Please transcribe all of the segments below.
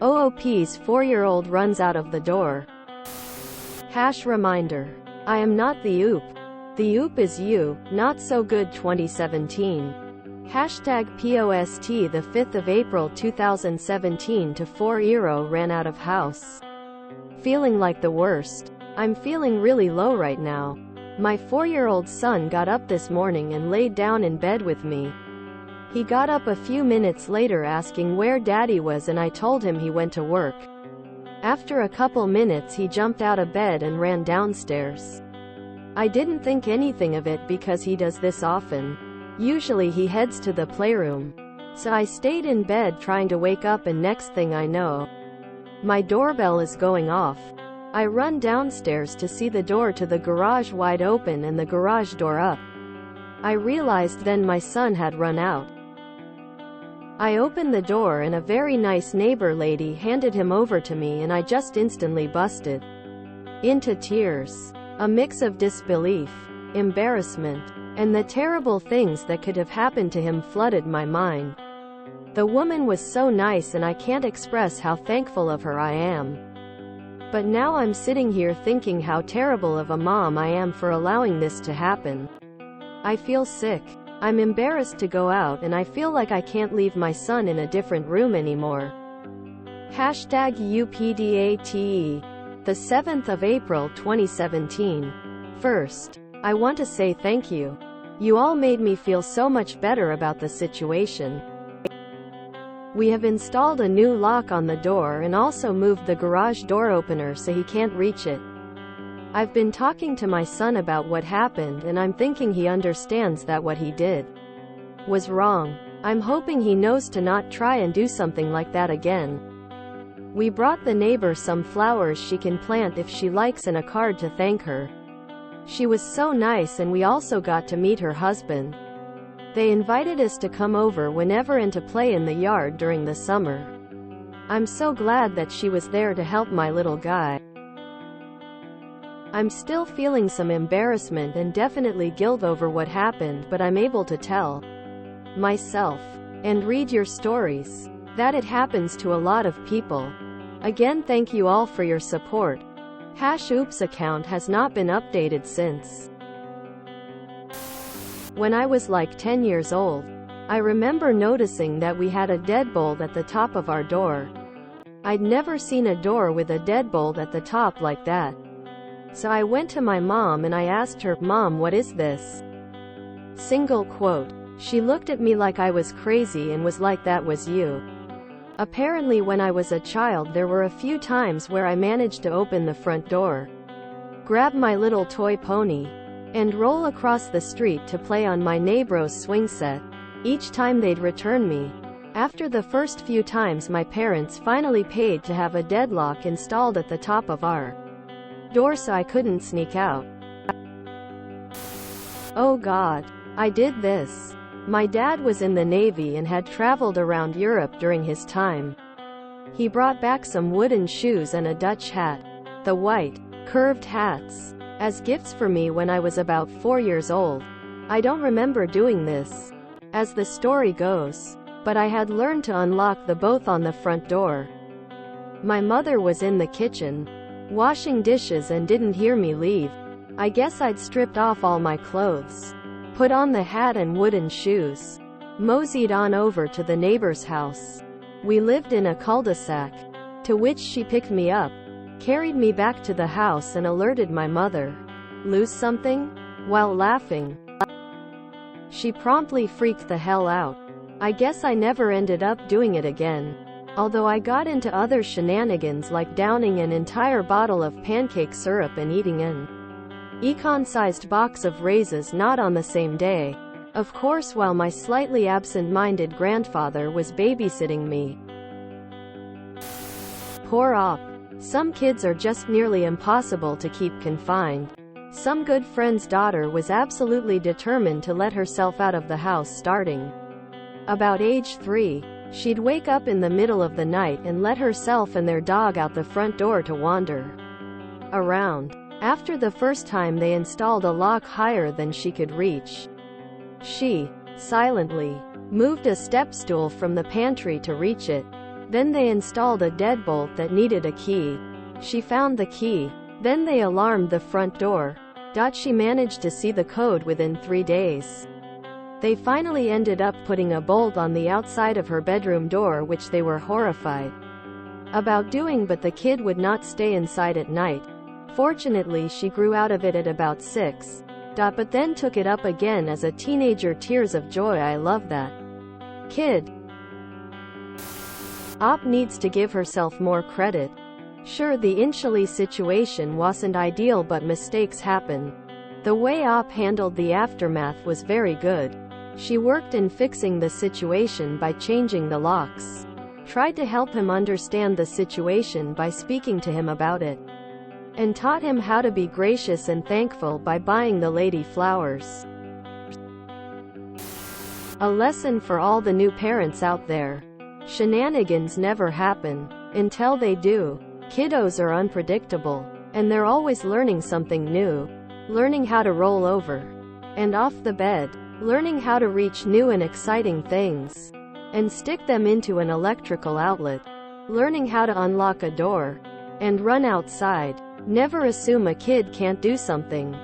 OOP's 4-year-old runs out of the door. Reminder. I am not the OOP. The OOP is you, not so good 2017. #POST the 5th of April 2017 to 4-year-old ran out of house. Feeling like the worst. I'm feeling really low right now. My 4-year-old son got up this morning and laid down in bed with me. He got up a few minutes later asking where daddy was, and I told him he went to work. After a couple minutes he jumped out of bed and ran downstairs. I didn't think anything of it because he does this often. Usually he heads to the playroom. So I stayed in bed trying to wake up, and next thing I know, my doorbell is going off. I run downstairs to see the door to the garage wide open and the garage door up. I realized then my son had run out. I opened the door and a very nice neighbor lady handed him over to me, and I just instantly busted into tears. A mix of disbelief, embarrassment, and the terrible things that could have happened to him flooded my mind. The woman was so nice, and I can't express how thankful of her I am. But now I'm sitting here thinking how terrible of a mom I am for allowing this to happen. I feel sick. I'm embarrassed to go out, and I feel like I can't leave my son in a different room anymore. #UPDATE. The 7th of April 2017. First, I want to say thank you. You all made me feel so much better about the situation. We have installed a new lock on the door and also moved the garage door opener so he can't reach it. I've been talking to my son about what happened, and I'm thinking he understands that what he did was wrong. I'm hoping he knows to not try and do something like that again. We brought the neighbor some flowers she can plant if she likes and a card to thank her. She was so nice, and we also got to meet her husband. They invited us to come over whenever and to play in the yard during the summer. I'm so glad that she was there to help my little guy. I'm still feeling some embarrassment and definitely guilt over what happened, but I'm able to tell myself and read your stories that it happens to a lot of people. Again, thank you all for your support. #Oops account has not been updated since. When I was like 10 years old, I remember noticing that we had a deadbolt at the top of our door. I'd never seen a door with a deadbolt at the top like that. So I went to my mom and I asked her, "Mom, what is this?" She looked at me like I was crazy and was like, "That was you." Apparently when I was a child there were a few times where I managed to open the front door, grab my little toy pony, and roll across the street to play on my neighbor's swing set. Each time they'd return me. After the first few times my parents finally paid to have a deadlock installed at the top of our door so I couldn't sneak out. Oh God. I did this. My dad was in the Navy and had traveled around Europe during his time. He brought back some wooden shoes and a Dutch hat, the white, curved hats, as gifts for me when I was about 4 years old. I don't remember doing this, as the story goes, but I had learned to unlock the both on the front door. My mother was in the kitchen, washing dishes, and didn't hear me leave. I guess I'd stripped off all my clothes, put on the hat and wooden shoes, moseyed on over to the neighbor's house. We lived in a cul-de-sac, to which she picked me up, carried me back to the house and alerted my mother. Lose something? While laughing. She promptly freaked the hell out. I guess I never ended up doing it again. Although I got into other shenanigans like downing an entire bottle of pancake syrup and eating an econ-sized box of raisins not on the same day. Of course, while my slightly absent-minded grandfather was babysitting me. Poor op. Some kids are just nearly impossible to keep confined. Some good friend's daughter was absolutely determined to let herself out of the house starting about age 3. She'd wake up in the middle of the night and let herself and their dog out the front door to wander around. After the first time they installed a lock higher than she could reach. She silently moved a step stool from the pantry to reach it. Then they installed a deadbolt that needed a key. She found the key. Then they alarmed the front door. She managed to see the code within 3 days. They finally ended up putting a bolt on the outside of her bedroom door, which they were horrified about doing, but the kid would not stay inside at night. Fortunately, she grew out of it at about 6. But then took it up again as a teenager. Tears of joy. I love that kid. Op needs to give herself more credit. Sure, the initially situation wasn't ideal, but mistakes happen. The way Op handled the aftermath was very good. She worked in fixing the situation by changing the locks. Tried to help him understand the situation by speaking to him about it. And taught him how to be gracious and thankful by buying the lady flowers. A lesson for all the new parents out there. Shenanigans never happen until they do. Kiddos are unpredictable, and they're always learning something new. Learning how to roll over and off the bed. Learning how to reach new and exciting things and stick them into an electrical outlet. Learning how to unlock a door and run outside. Never assume a kid can't do something,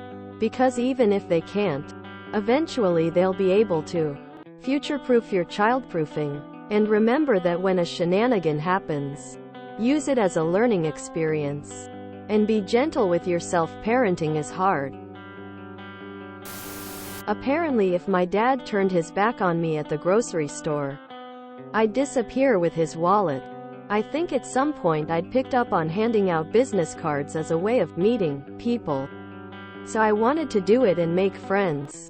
because even if they can't, eventually they'll be able to. Future-proof your childproofing, and remember that when a shenanigan happens, use it as a learning experience. And be gentle with yourself. Parenting is hard. Apparently, if my dad turned his back on me at the grocery store, I'd disappear with his wallet. I think at some point I'd picked up on handing out business cards as a way of meeting people. So I wanted to do it and make friends.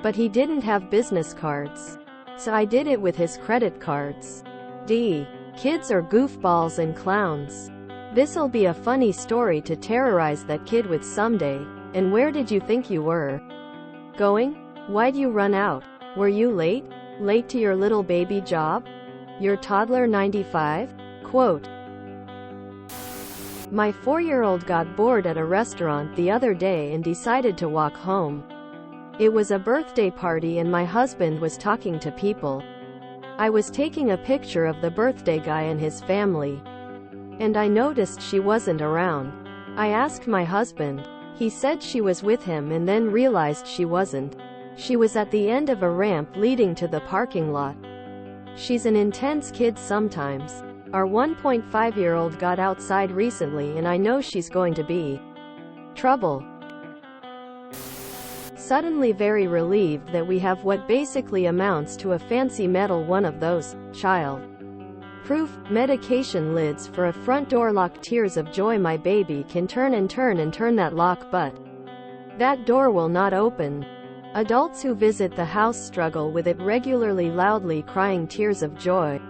But he didn't have business cards. So I did it with his credit cards. Kids are goofballs and clowns. This'll be a funny story to terrorize that kid with someday. And where did you think you were going? Why'd you run out? Were you late? Late to your little baby job? Your toddler 95? Quote. My 4-year-old got bored at a restaurant the other day and decided to walk home. It was a birthday party and my husband was talking to people. I was taking a picture of the birthday guy and his family, and I noticed she wasn't around. I asked my husband. He said she was with him and then realized she wasn't. She was at the end of a ramp leading to the parking lot. She's an intense kid sometimes. Our 1.5-year-old got outside recently and I know she's going to be trouble. Suddenly very relieved that we have what basically amounts to a fancy metal one of those child-proof medication lids for a front door lock. Tears of joy. My baby can turn and turn and turn that lock, but that door will not open. Adults who visit the house struggle with it regularly, loudly crying tears of joy.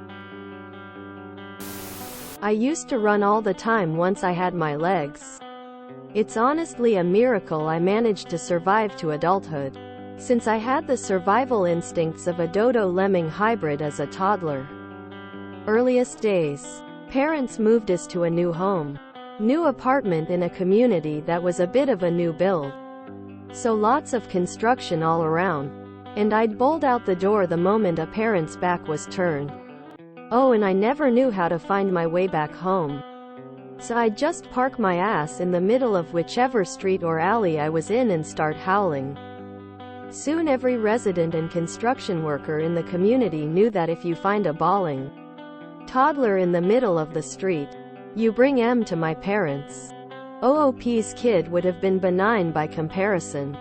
I used to run all the time once I had my legs. It's honestly a miracle I managed to survive to adulthood, since I had the survival instincts of a dodo lemming hybrid as a toddler. Earliest days. Parents moved us to a new home. New apartment in a community that was a bit of a new build. So lots of construction all around. And I'd bowled out the door the moment a parent's back was turned. Oh, and I never knew how to find my way back home. So I'd just park my ass in the middle of whichever street or alley I was in and start howling. Soon every resident and construction worker in the community knew that if you find a bawling toddler in the middle of the street, you bring M to my parents. OOP's kid would have been benign by comparison.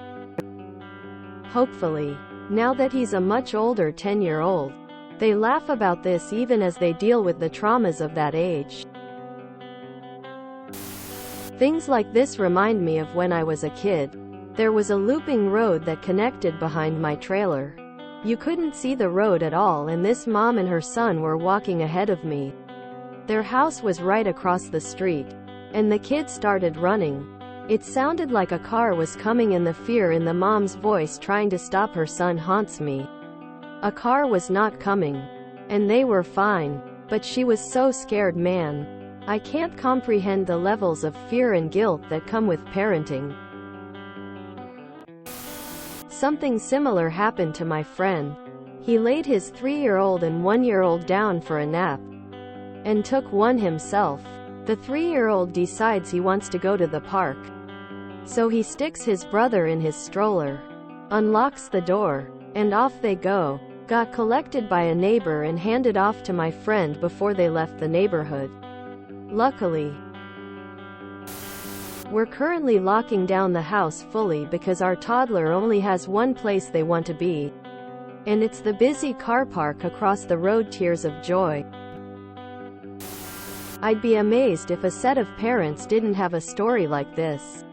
Hopefully. Now that he's a much older 10-year-old, they laugh about this even as they deal with the traumas of that age. Things like this remind me of when I was a kid. There was a looping road that connected behind my trailer. You couldn't see the road at all, and this mom and her son were walking ahead of me. Their house was right across the street, and the kid started running. It sounded like a car was coming, and the fear in the mom's voice trying to stop her son haunts me. A car was not coming, and they were fine, but she was so scared, man. I can't comprehend the levels of fear and guilt that come with parenting. Something similar happened to my friend. He laid his 3-year-old and 1-year-old down for a nap. and took one himself. The 3-year-old decides he wants to go to the park. So he sticks his brother in his stroller, unlocks the door, and off they go. Got collected by a neighbor and handed off to my friend before they left the neighborhood. Luckily, we're currently locking down the house fully because our toddler only has one place they want to be. And it's the busy car park across the road. Tears of joy. I'd be amazed if a set of parents didn't have a story like this.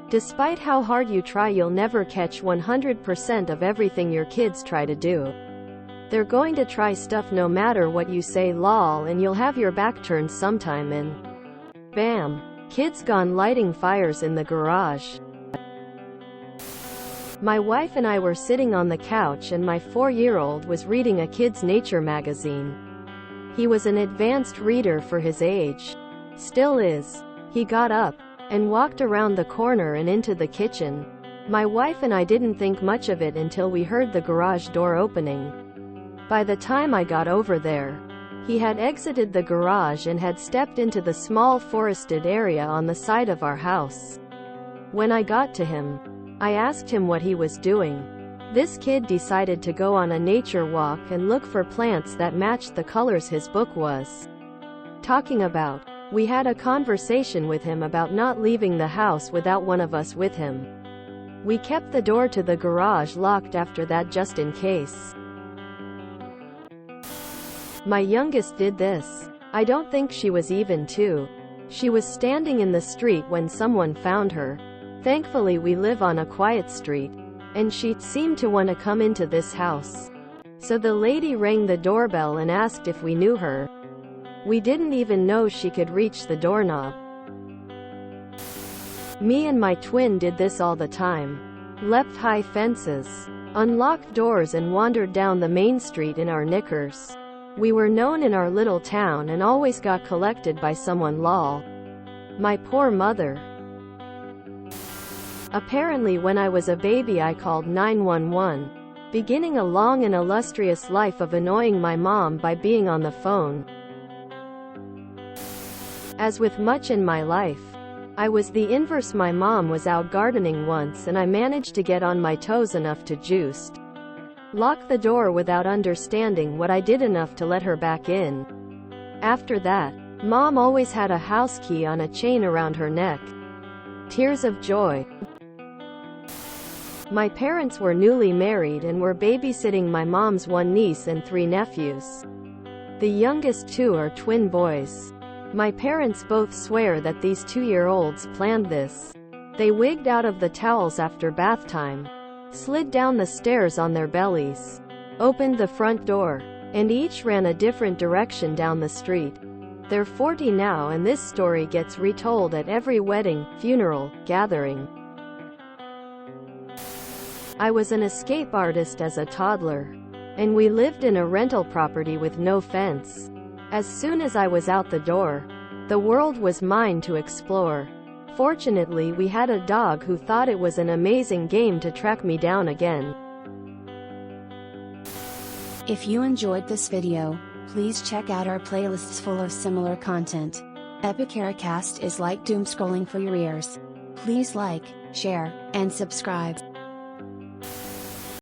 Despite how hard you try, you'll never catch 100% of everything your kids try to do. They're going to try stuff no matter what you say, lol, and you'll have your back turned sometime and bam. Kids gone lighting fires in the garage. My wife and I were sitting on the couch and my 4-year-old was reading a kid's nature magazine. He was an advanced reader for his age. Still is. He got up and walked around the corner and into the kitchen. My wife and I didn't think much of it until we heard the garage door opening. By the time I got over there, he had exited the garage and had stepped into the small forested area on the side of our house. When I got to him, I asked him what he was doing. This kid decided to go on a nature walk and look for plants that matched the colors his book was talking about. We had a conversation with him about not leaving the house without one of us with him. We kept the door to the garage locked after that just in case. My youngest did this. I don't think she was even 2. She was standing in the street when someone found her. Thankfully we live on a quiet street, and she seemed to want to come into this house. So the lady rang the doorbell and asked if we knew her. We didn't even know she could reach the doorknob. Me and my twin did this all the time. Leapt high fences, unlocked doors and wandered down the main street in our knickers. We were known in our little town and always got collected by someone, lol. My poor mother. Apparently when I was a baby I called 911, beginning a long and illustrious life of annoying my mom by being on the phone. As with much in my life, I was the inverse. My mom was out gardening once and I managed to get on my toes enough to just lock the door without understanding what I did enough to let her back in. After that, Mom always had a house key on a chain around her neck. Tears of joy. My parents were newly married and were babysitting my mom's 1 niece and 3 nephews. The youngest 2 are twin boys. My parents both swear that these 2-year-olds planned this. They wigged out of the towels after bath time, slid down the stairs on their bellies, opened the front door, and each ran a different direction down the street. They're 40 now and this story gets retold at every wedding, funeral, gathering. I was an escape artist as a toddler, and we lived in a rental property with no fence. As soon as I was out the door, the world was mine to explore. Fortunately, we had a dog who thought it was an amazing game to track me down again. If you enjoyed this video, please check out our playlists full of similar content. Epicaricast is like doom scrolling for your ears. Please like, share, and subscribe.